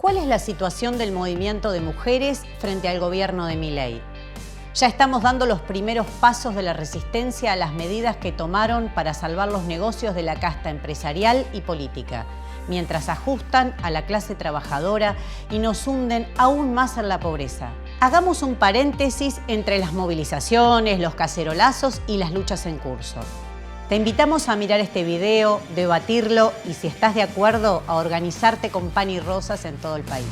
¿Cuál es la situación del movimiento de mujeres frente al gobierno de Milei? Ya estamos dando los primeros pasos de la resistencia a las medidas que tomaron para salvar los negocios de la casta empresarial y política, mientras ajustan a la clase trabajadora y nos hunden aún más en la pobreza. Hagamos un paréntesis entre las movilizaciones, los cacerolazos y las luchas en curso. Te invitamos a mirar este video, debatirlo y, si estás de acuerdo, a organizarte con pan y rosas en todo el país.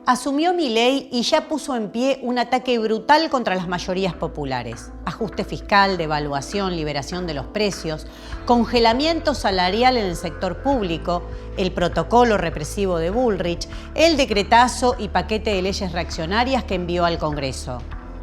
Asumió Milei y ya puso en pie un ataque brutal contra las mayorías populares. Ajuste fiscal, devaluación, liberación de los precios, congelamiento salarial en el sector público, el protocolo represivo de Bullrich, el decretazo y paquete de leyes reaccionarias que envió al Congreso.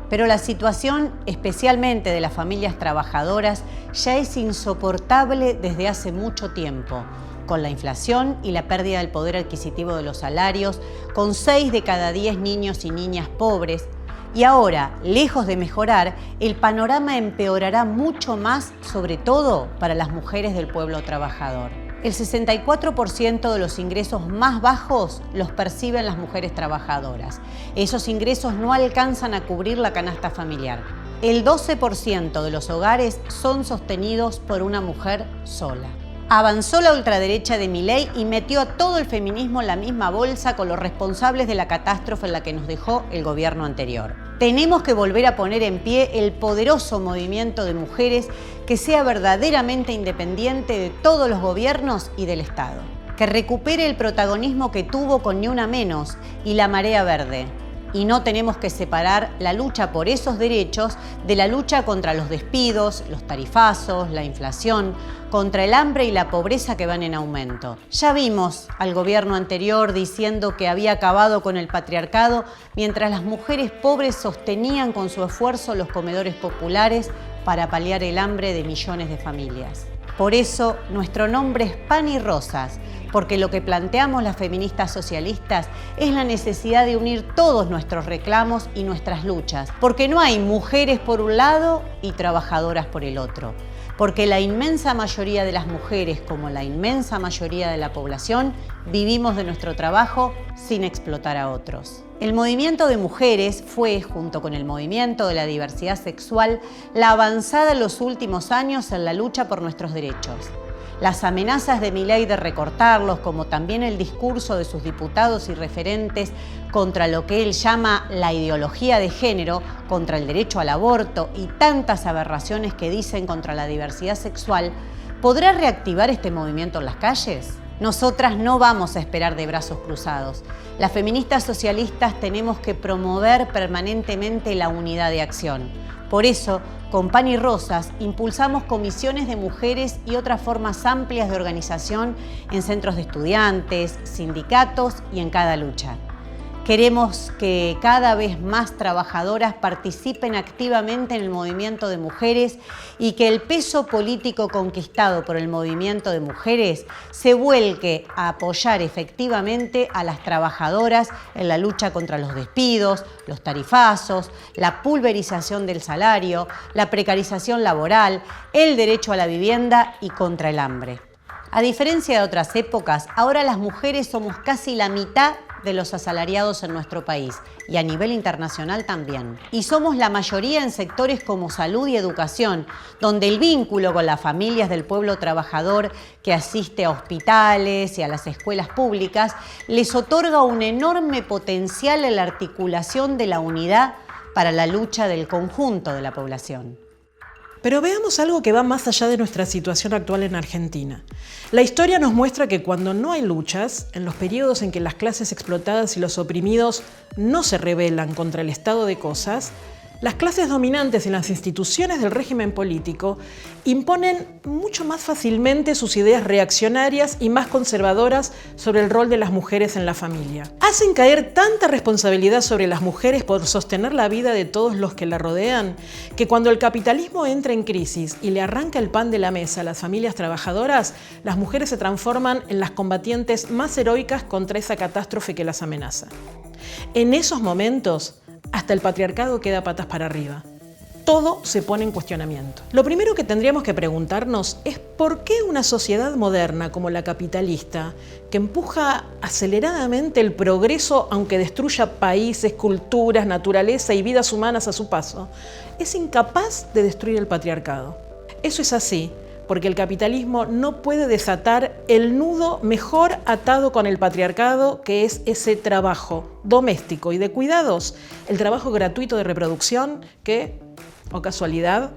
Pero la situación, especialmente de las familias trabajadoras, ya es insoportable desde hace mucho tiempo, con la inflación y la pérdida del poder adquisitivo de los salarios, con 6 de cada 10 niños y niñas pobres. Y ahora, lejos de mejorar, el panorama empeorará mucho más, sobre todo para las mujeres del pueblo trabajador. El 64% de los ingresos más bajos los perciben las mujeres trabajadoras. Esos ingresos no alcanzan a cubrir la canasta familiar. El 12% de los hogares son sostenidos por una mujer sola. Avanzó la ultraderecha de Milei y metió a todo el feminismo en la misma bolsa con los responsables de la catástrofe en la que nos dejó el gobierno anterior. Tenemos que volver a poner en pie el poderoso movimiento de mujeres que sea verdaderamente independiente de todos los gobiernos y del Estado. Que recupere el protagonismo que tuvo con Ni Una Menos y la Marea Verde. Y no tenemos que separar la lucha por esos derechos de la lucha contra los despidos, los tarifazos, la inflación, contra el hambre y la pobreza que van en aumento. Ya vimos al gobierno anterior diciendo que había acabado con el patriarcado mientras las mujeres pobres sostenían con su esfuerzo los comedores populares para paliar el hambre de millones de familias. Por eso, nuestro nombre es Pan y Rosas, porque lo que planteamos las feministas socialistas es la necesidad de unir todos nuestros reclamos y nuestras luchas, porque no hay mujeres por un lado y trabajadoras por el otro, porque la inmensa mayoría de las mujeres, como la inmensa mayoría de la población, vivimos de nuestro trabajo sin explotar a otros. El movimiento de mujeres fue, junto con el movimiento de la diversidad sexual, la avanzada en los últimos años en la lucha por nuestros derechos. Las amenazas de Milei de recortarlos, como también el discurso de sus diputados y referentes contra lo que él llama la ideología de género, contra el derecho al aborto y tantas aberraciones que dicen contra la diversidad sexual, ¿podrá reactivar este movimiento en las calles? Nosotras no vamos a esperar de brazos cruzados. Las feministas socialistas tenemos que promover permanentemente la unidad de acción. Por eso, con Pan y Rosas, impulsamos comisiones de mujeres y otras formas amplias de organización en centros de estudiantes, sindicatos y en cada lucha. Queremos que cada vez más trabajadoras participen activamente en el movimiento de mujeres y que el peso político conquistado por el movimiento de mujeres se vuelque a apoyar efectivamente a las trabajadoras en la lucha contra los despidos, los tarifazos, la pulverización del salario, la precarización laboral, el derecho a la vivienda y contra el hambre. A diferencia de otras épocas, ahora las mujeres somos casi la mitad de los asalariados en nuestro país y a nivel internacional también. Y somos la mayoría en sectores como salud y educación, donde el vínculo con las familias del pueblo trabajador que asiste a hospitales y a las escuelas públicas les otorga un enorme potencial en la articulación de la unidad para la lucha del conjunto de la población. Pero veamos algo que va más allá de nuestra situación actual en Argentina. La historia nos muestra que cuando no hay luchas, en los periodos en que las clases explotadas y los oprimidos no se rebelan contra el estado de cosas, las clases dominantes en las instituciones del régimen político imponen mucho más fácilmente sus ideas reaccionarias y más conservadoras sobre el rol de las mujeres en la familia. Hacen caer tanta responsabilidad sobre las mujeres por sostener la vida de todos los que la rodean, que cuando el capitalismo entra en crisis y le arranca el pan de la mesa a las familias trabajadoras, las mujeres se transforman en las combatientes más heroicas contra esa catástrofe que las amenaza. En esos momentos, hasta el patriarcado queda patas para arriba. Todo se pone en cuestionamiento. Lo primero que tendríamos que preguntarnos es por qué una sociedad moderna como la capitalista, que empuja aceleradamente el progreso aunque destruya países, culturas, naturaleza y vidas humanas a su paso, es incapaz de destruir el patriarcado. Eso es así porque el capitalismo no puede desatar el nudo mejor atado con el patriarcado, que es ese trabajo doméstico y de cuidados, el trabajo gratuito de reproducción que, o casualidad,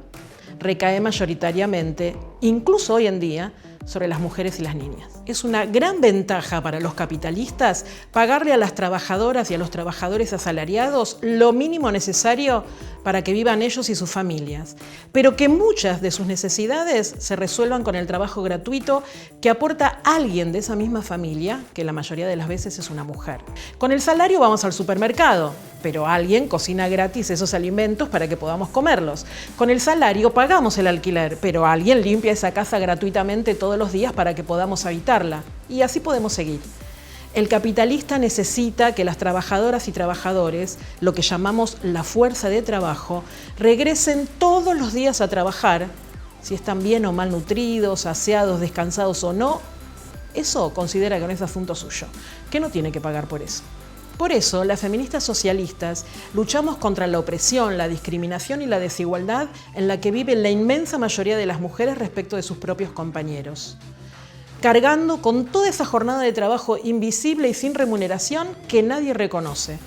recae mayoritariamente, incluso hoy en día, sobre las mujeres y las niñas. Es una gran ventaja para los capitalistas pagarle a las trabajadoras y a los trabajadores asalariados lo mínimo necesario para que vivan ellos y sus familias, pero que muchas de sus necesidades se resuelvan con el trabajo gratuito que aporta alguien de esa misma familia, que la mayoría de las veces es una mujer. Con el salario vamos al supermercado, pero alguien cocina gratis esos alimentos para que podamos comerlos. Con el salario pagamos el alquiler, pero alguien limpia esa casa gratuitamente todos los días para que podamos habitarla. Y así podemos seguir. El capitalista necesita que las trabajadoras y trabajadores, lo que llamamos la fuerza de trabajo, regresen todos los días a trabajar, si están bien o mal nutridos, aseados, descansados o no. Eso considera que no es asunto suyo, que no tiene que pagar por eso. Por eso, las feministas socialistas luchamos contra la opresión, la discriminación y la desigualdad en la que vive la inmensa mayoría de las mujeres respecto de sus propios compañeros, cargando con toda esa jornada de trabajo invisible y sin remuneración que nadie reconoce.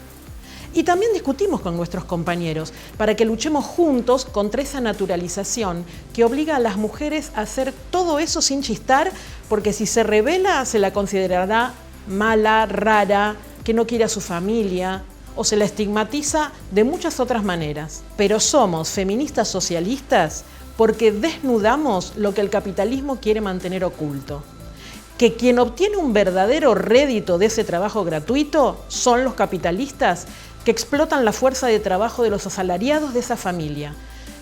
Y también discutimos con nuestros compañeros para que luchemos juntos contra esa naturalización que obliga a las mujeres a hacer todo eso sin chistar, porque si se revela se la considerará mala, rara, que no quiere a su familia, o se la estigmatiza de muchas otras maneras. Pero somos feministas socialistas porque desnudamos lo que el capitalismo quiere mantener oculto. Que quien obtiene un verdadero rédito de ese trabajo gratuito son los capitalistas que explotan la fuerza de trabajo de los asalariados de esa familia,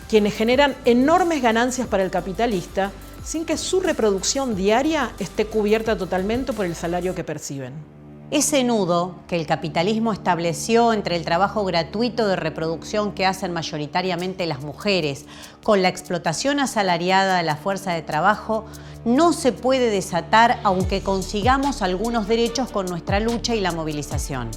quienes generan enormes ganancias para el capitalista sin que su reproducción diaria esté cubierta totalmente por el salario que perciben. Ese nudo que el capitalismo estableció entre el trabajo gratuito de reproducción que hacen mayoritariamente las mujeres con la explotación asalariada de la fuerza de trabajo no se puede desatar aunque consigamos algunos derechos con nuestra lucha y la movilización.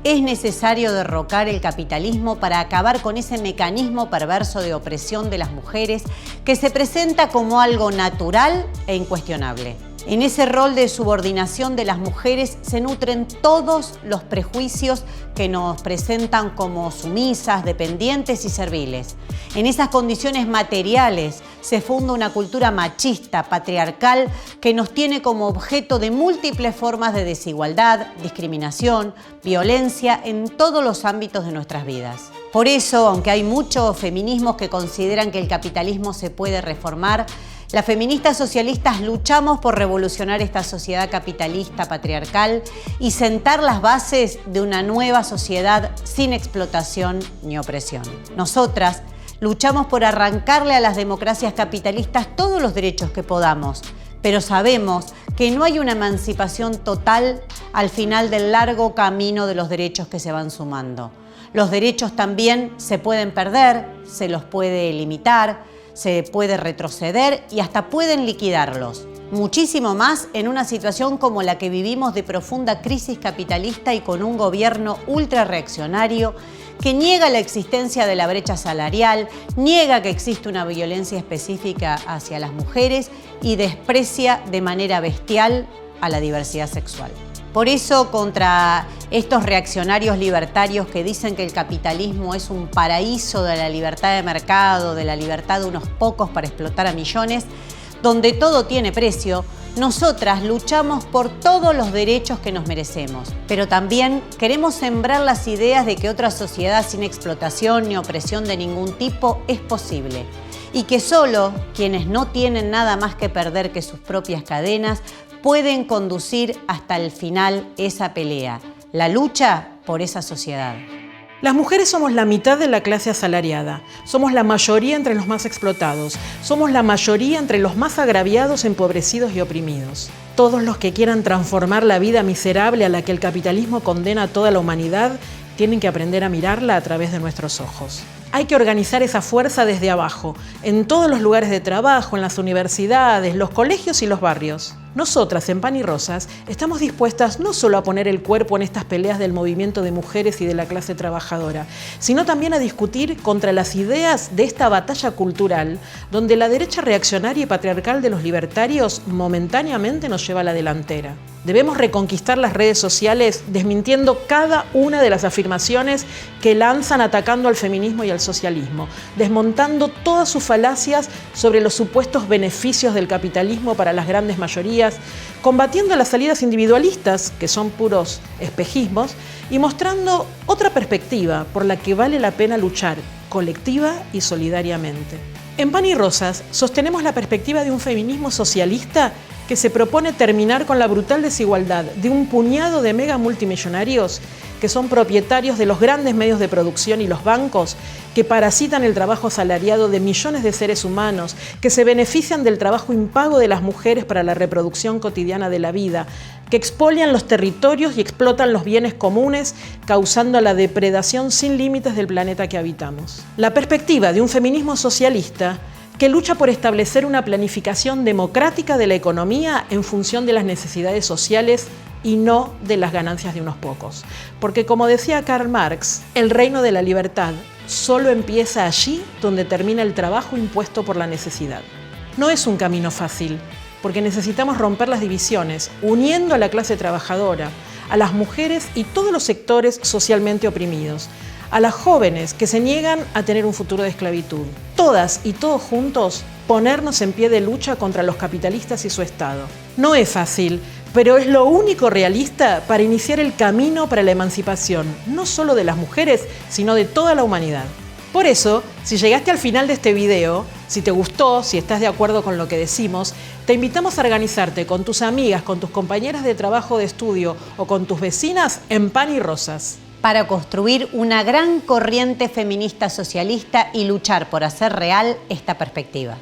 Es necesario derrocar el capitalismo para acabar con ese mecanismo perverso de opresión de las mujeres que se presenta como algo natural e incuestionable. En ese rol de subordinación de las mujeres se nutren todos los prejuicios que nos presentan como sumisas, dependientes y serviles. En esas condiciones materiales se funda una cultura machista, patriarcal, que nos tiene como objeto de múltiples formas de desigualdad, discriminación, violencia en todos los ámbitos de nuestras vidas. Por eso, aunque hay muchos feminismos que consideran que el capitalismo se puede reformar, las feministas socialistas luchamos por revolucionar esta sociedad capitalista patriarcal y sentar las bases de una nueva sociedad sin explotación ni opresión. Nosotras luchamos por arrancarle a las democracias capitalistas todos los derechos que podamos, pero sabemos que no hay una emancipación total al final del largo camino de los derechos que se van sumando. Los derechos también se pueden perder, se los puede limitar, se puede retroceder y hasta pueden liquidarlos. Muchísimo más en una situación como la que vivimos de profunda crisis capitalista y con un gobierno ultra reaccionario que niega la existencia de la brecha salarial, niega que existe una violencia específica hacia las mujeres y desprecia de manera bestial a la diversidad sexual. Por eso, contra estos reaccionarios libertarios que dicen que el capitalismo es un paraíso de la libertad de mercado, de la libertad de unos pocos para explotar a millones, donde todo tiene precio, nosotras luchamos por todos los derechos que nos merecemos. Pero también queremos sembrar las ideas de que otra sociedad sin explotación ni opresión de ningún tipo es posible. Y que solo quienes no tienen nada más que perder que sus propias cadenas pueden conducir hasta el final esa pelea, la lucha por esa sociedad. Las mujeres somos la mitad de la clase asalariada, somos la mayoría entre los más explotados, somos la mayoría entre los más agraviados, empobrecidos y oprimidos. Todos los que quieran transformar la vida miserable a la que el capitalismo condena a toda la humanidad tienen que aprender a mirarla a través de nuestros ojos. Hay que organizar esa fuerza desde abajo, en todos los lugares de trabajo, en las universidades, los colegios y los barrios. Nosotras, en Pan y Rosas, estamos dispuestas no solo a poner el cuerpo en estas peleas del movimiento de mujeres y de la clase trabajadora, sino también a discutir contra las ideas de esta batalla cultural, donde la derecha reaccionaria y patriarcal de los libertarios momentáneamente nos lleva a la delantera. Debemos reconquistar las redes sociales desmintiendo cada una de las afirmaciones que lanzan atacando al feminismo y al socialismo, desmontando todas sus falacias sobre los supuestos beneficios del capitalismo para las grandes mayorías, combatiendo las salidas individualistas, que son puros espejismos, y mostrando otra perspectiva por la que vale la pena luchar, colectiva y solidariamente. En Pan y Rosas sostenemos la perspectiva de un feminismo socialista que se propone terminar con la brutal desigualdad de un puñado de mega multimillonarios que son propietarios de los grandes medios de producción y los bancos, que parasitan el trabajo asalariado de millones de seres humanos, que se benefician del trabajo impago de las mujeres para la reproducción cotidiana de la vida, que expolian los territorios y explotan los bienes comunes, causando la depredación sin límites del planeta que habitamos. La perspectiva de un feminismo socialista que lucha por establecer una planificación democrática de la economía en función de las necesidades sociales y no de las ganancias de unos pocos. Porque, como decía Karl Marx, el reino de la libertad solo empieza allí donde termina el trabajo impuesto por la necesidad. No es un camino fácil, porque necesitamos romper las divisiones, uniendo a la clase trabajadora, a las mujeres y todos los sectores socialmente oprimidos, a las jóvenes que se niegan a tener un futuro de esclavitud. Todas y todos juntos ponernos en pie de lucha contra los capitalistas y su Estado. No es fácil, pero es lo único realista para iniciar el camino para la emancipación, no solo de las mujeres, sino de toda la humanidad. Por eso, si llegaste al final de este video, si te gustó, si estás de acuerdo con lo que decimos, te invitamos a organizarte con tus amigas, con tus compañeras de trabajo o de estudio o con tus vecinas en Pan y Rosas, para construir una gran corriente feminista socialista y luchar por hacer real esta perspectiva.